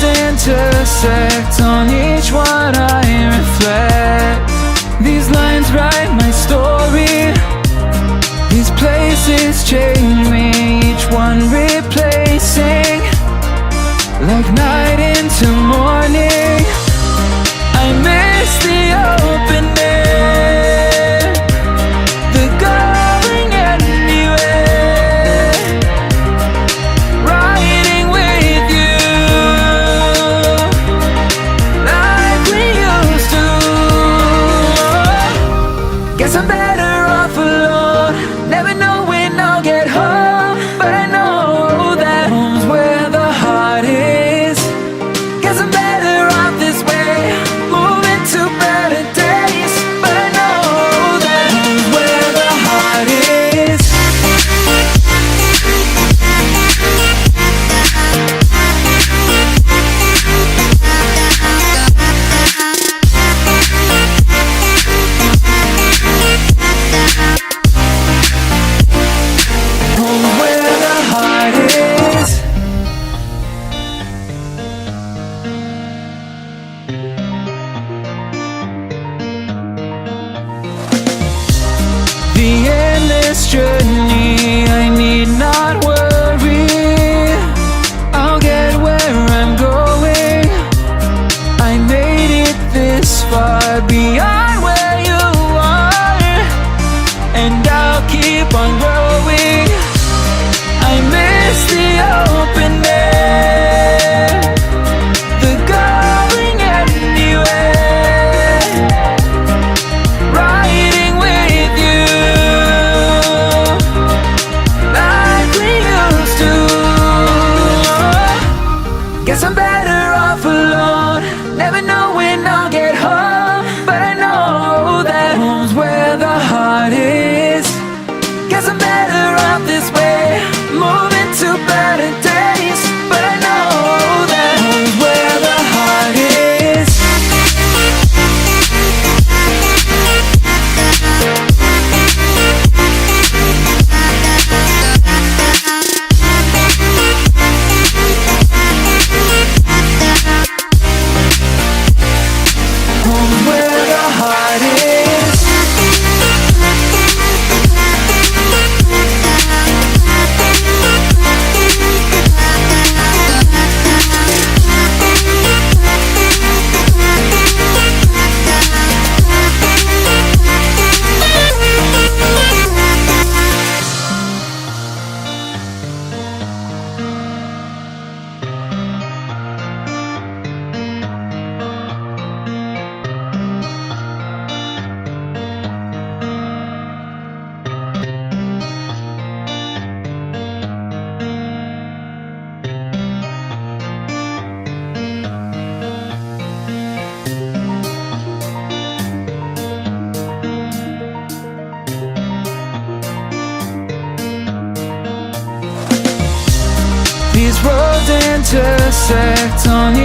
roads intersect, on each one I reflect. These lines write my story, these places change me, each one replacing, like night into morning. I miss the open air, the going anywhere, riding with you like we used to. Guess I'm better off alone, never know when I'll get home, but I know that home's where the heart is. Guess I'm better off this way, moving to better days, but I know that home's where the heart is. Home's where the heart is. The endless journey, I need not worry, I'll get where I'm going. I made it this far, beyond where you are, and I'll keep on growing. I miss the open air, the going anywhere, riding with you like we used to. Guess I'm better off alone, never know when I'll get home, but I know that home's where the heart is. Guess I'm better off this way, moving to better days, but I know that home's where the heart is. Home's where the heart is. These roads intersect, on